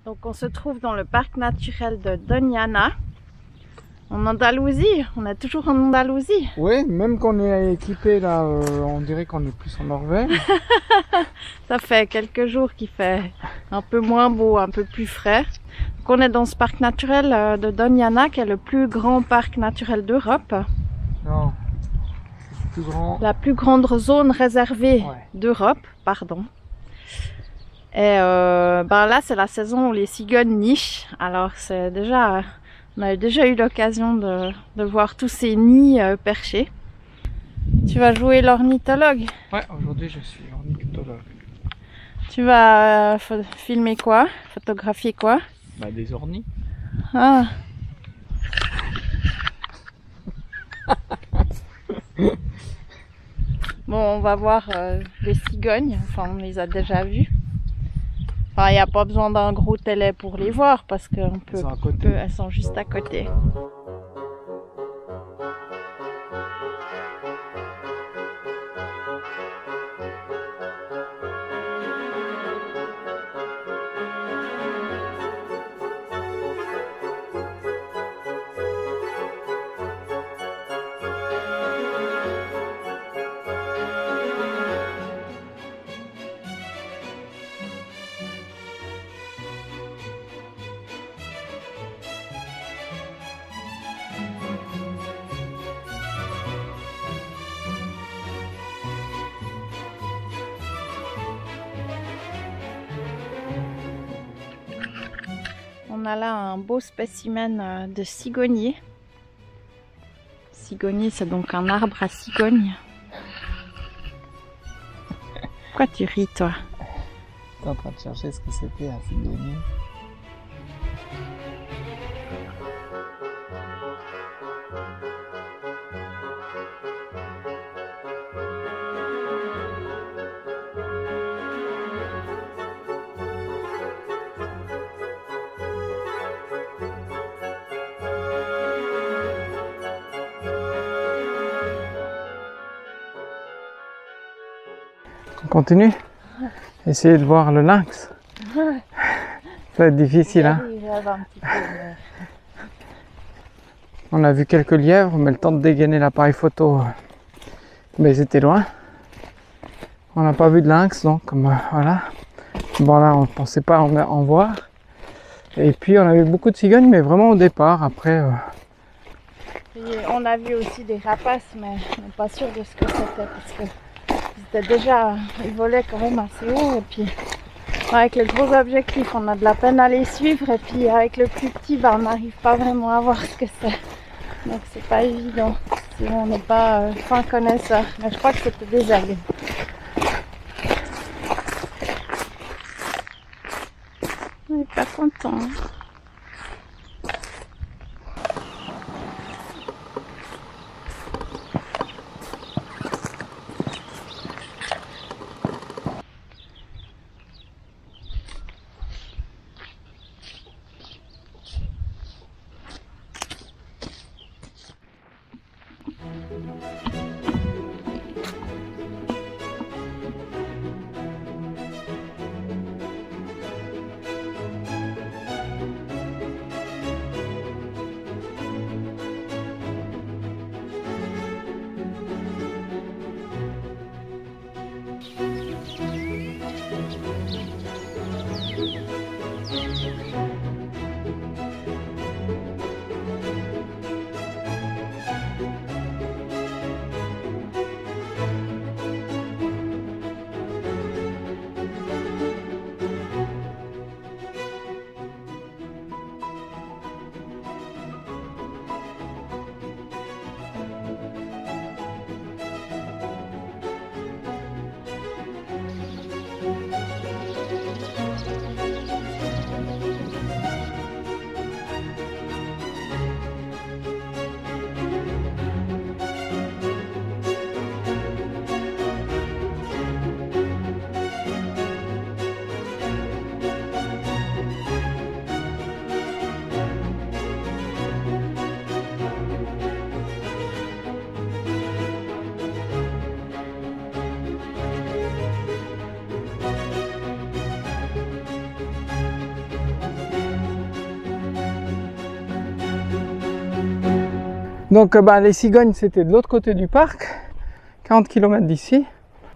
Donc on se trouve dans le parc naturel de Doñana, en Andalousie. On est toujours en Andalousie. Oui, même qu'on est équipé là, on dirait qu'on est plus en Norvège. Ça fait quelques jours qu'il fait un peu moins beau, un peu plus frais. Donc on est dans ce parc naturel de Doñana, qui est le plus grand parc naturel d'Europe. Non, c'est plus grand. La plus grande zone réservée d'Europe, pardon. Et là, c'est la saison où les cigognes nichent. Alors, c'est déjà, on a déjà eu l'occasion de voir tous ces nids perchés. Tu vas jouer l'ornithologue? Ouais, aujourd'hui, je suis ornithologue. Tu vas filmer quoi? Photographier quoi? Bah, des ornis. Ah. Bon, on va voir les cigognes. Enfin, on les a déjà vues. Enfin, il n'y a pas besoin d'un gros télé pour les voir parce qu'on peut, elles sont juste à côté. On a là un beau spécimen de cigognier. Cigognier, c'est donc un arbre à cigogne. Pourquoi tu ris, toi? T'es en train de chercher ce que c'était un cigognier. On continue? Essayer de voir le lynx. Ça va être difficile, hein? On a vu quelques lièvres, mais le temps de dégainer l'appareil photo, ils étaient loin. On n'a pas vu de lynx, donc voilà. Bon là, on ne pensait pas en voir. Et puis on a vu beaucoup de cigognes, mais vraiment au départ. Après, on a vu aussi des rapaces, mais on n'est pas sûr de ce que c'était parce que ils volaient quand même assez haut. Et puis avec les gros objectifs, on a de la peine à les suivre. Et puis avec le plus petit, on n'arrive pas vraiment à voir ce que c'est. Donc c'est pas évident si on n'est pas fin connaisseur. Mais je crois que c'était des algues. On n'est pas content. Donc les cigognes, c'était de l'autre côté du parc, 40 km d'ici.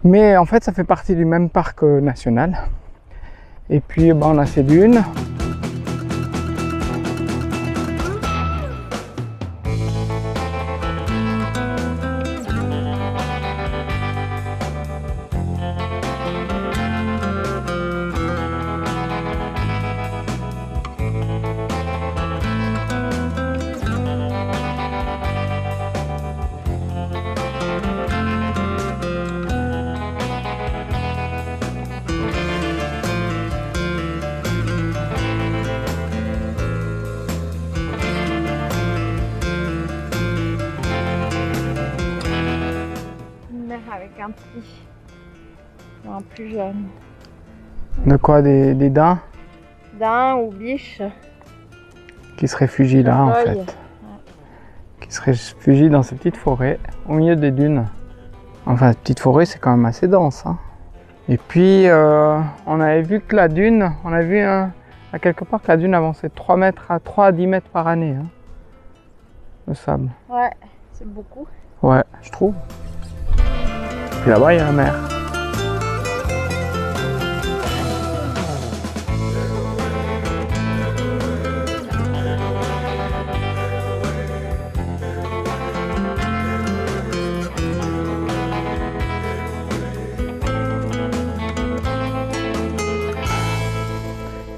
Mais en fait, ça fait partie du même parc national. Et puis, on a ces dunes. Avec un petit, un plus jeune. De quoi, des daims Daim ou biche. qui se réfugient là en fait. Ouais. Qui se réfugient dans ces petites forêts au milieu des dunes. Enfin, petite forêt, c'est quand même assez dense. Hein. Et puis, on avait vu que la dune, on a vu à quelque part que la dune avançait de 3 mètres à 3 à 10 mètres par année. Hein, le sable. Ouais, c'est beaucoup. Ouais, je trouve. Puis là-bas, il y a la mer.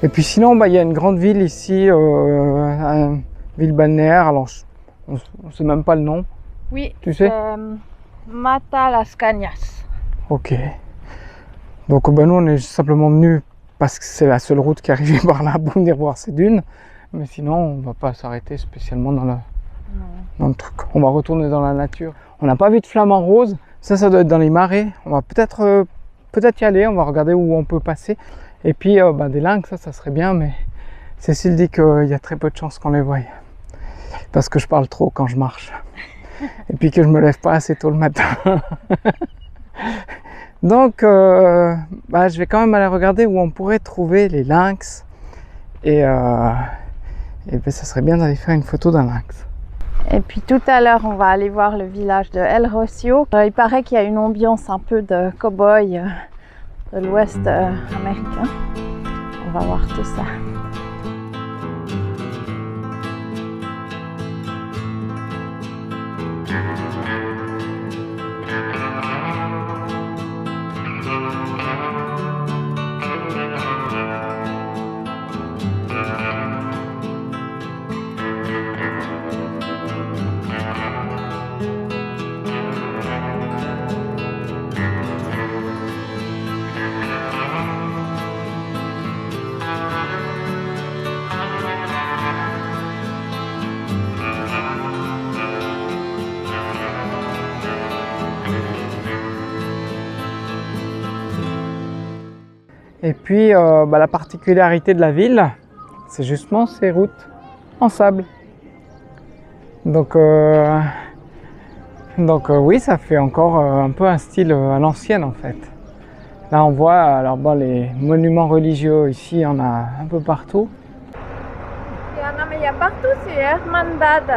Et puis sinon, il y a une grande ville ici, une ville balnéaire. Alors, on ne sait même pas le nom. Oui. Tu sais Mata Las Cañas. Ok. Donc nous on est simplement venus parce que c'est la seule route qui arrivait par là pour venir voir ces dunes. Mais sinon on va pas s'arrêter spécialement dans le truc. On va retourner dans la nature. On n'a pas vu de flamant rose. Ça doit être dans les marais. On va peut-être y aller. On va regarder où on peut passer. Et puis des lynx, ça serait bien. Mais Cécile dit qu'il y a très peu de chances qu'on les voie. Parce que je parle trop quand je marche. Et puis que je me lève pas assez tôt le matin. Donc je vais quand même aller regarder où on pourrait trouver les lynx. Et ça serait bien d'aller faire une photo d'un lynx. Et puis tout à l'heure on va aller voir le village de El Rocio. Il paraît qu'il y a une ambiance un peu de cow-boy de l'ouest américain. On va voir tout ça. Et puis la particularité de la ville, c'est justement ces routes en sable. Donc oui, ça fait encore un peu un style à l'ancienne en fait. Là on voit, alors les monuments religieux ici, il y en a un peu partout. Non mais il y a partout, c'est Hermandad.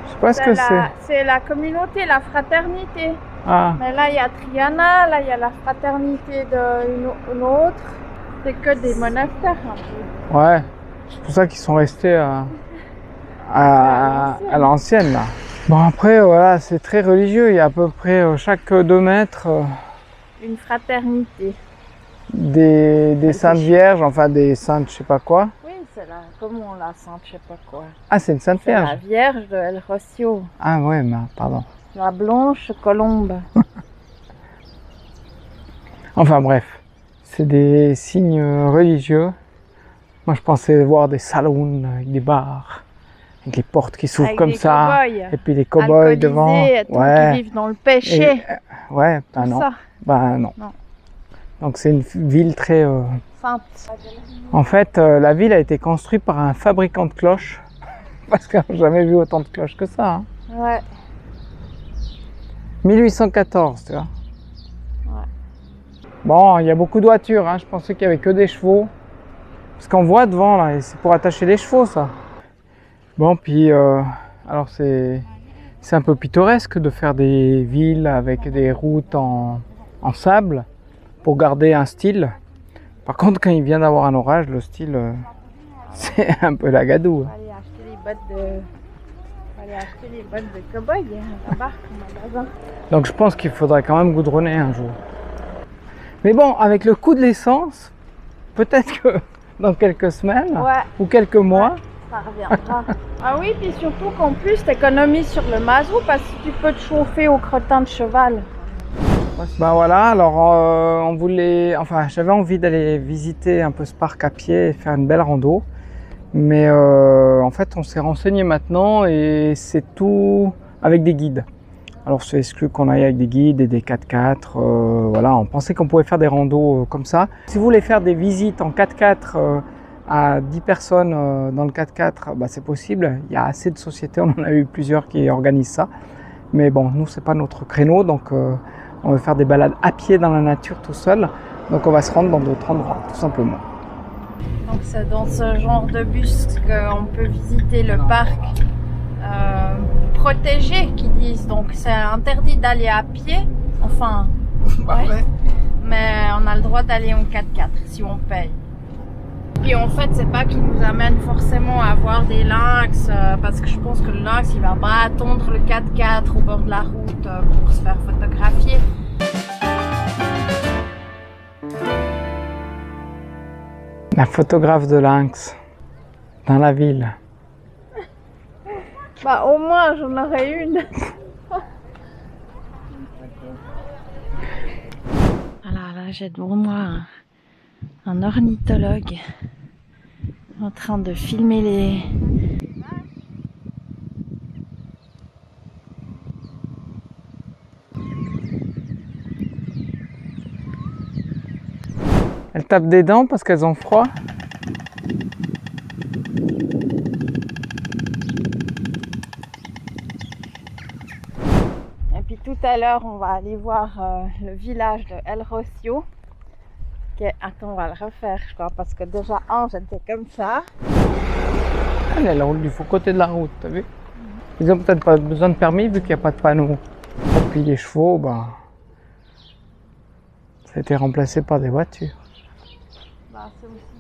Je sais pas ce que c'est. C'est la communauté, la fraternité. Ah. Mais là il y a Triana, là il y a la fraternité d'une autre. C'est que des monastères un peu. Ouais, c'est pour ça qu'ils sont restés à l'ancienne là. Bon après voilà, c'est très religieux, il y a à peu près chaque 2 mètres une fraternité. Des saintes vierges, enfin des saintes je sais pas quoi. Oui, c'est la, comment la sainte je sais pas quoi. Ah c'est une sainte vierge. La vierge de El Rocio. Ah ouais, pardon. La blanche colombe. Enfin bref, c'est des signes religieux. Moi je pensais voir des salons avec des bars, avec les portes qui s'ouvrent comme ça, et puis les cow-boys devant. Ouais. Qui vivent dans le péché. Ouais, non. Ça. Non. Donc c'est une ville très sainte. En fait, la ville a été construite par un fabricant de cloches, parce qu'on n'a jamais vu autant de cloches que ça. Hein. Ouais. 1814, tu vois. Ouais. Bon, il y a beaucoup de voitures, hein. Je pensais qu'il y avait que des chevaux. Parce qu'on voit devant là, et c'est pour attacher les chevaux ça. Bon, puis alors c'est c'est un peu pittoresque de faire des villes avec des routes en sable pour garder un style. Par contre, quand il vient d'avoir un orage, le style, c'est un peu la gadoue. On va aller acheter les bottes de cow-boy là-bas au magasin. Donc je pense qu'il faudrait quand même goudronner un jour. Mais bon, avec le coût de l'essence, peut-être que dans quelques semaines ou quelques mois, ça reviendra. Ah oui, puis surtout qu'en plus, tu économises sur le mazout parce que tu peux te chauffer au crottin de cheval. Ben voilà, alors j'avais envie d'aller visiter un peu ce parc à pied et faire une belle rando. Mais en fait, on s'est renseigné maintenant et c'est tout avec des guides. Alors c'est exclu qu'on aille avec des guides et des 4x4. Voilà, on pensait qu'on pouvait faire des randos comme ça. Si vous voulez faire des visites en 4x4 à 10 personnes dans le 4x4, bah, c'est possible. Il y a assez de sociétés, on en a eu plusieurs qui organisent ça. Mais bon, nous, c'est pas notre créneau, donc on veut faire des balades à pied dans la nature tout seul. Donc on va se rendre dans d'autres endroits, tout simplement. Donc c'est dans ce genre de bus qu'on peut visiter le parc protégé, qu'ils disent. Donc c'est interdit d'aller à pied, enfin, ouais. Mais on a le droit d'aller en 4x4 si on paye. Puis en fait, c'est pas qu'ils nous amènent forcément à voir des lynx, parce que je pense que le lynx, il va pas attendre le 4x4 au bord de la route pour se faire photographier. La photographe de lynx dans la ville. Bah au moins j'en aurais une. Alors là j'ai devant moi un ornithologue en train de filmer les... Elles tapent des dents parce qu'elles ont froid. Et puis tout à l'heure, on va aller voir le village de El Rocio. Attends, on va le refaire, je crois, parce que déjà, j'étais comme ça. Elle roule du faux côté de la route, t'as vu? Ils ont peut-être pas besoin de permis vu qu'il n'y a pas de panneau. Et puis les chevaux, bah, ça a été remplacé par des voitures. Bah, c'est aussi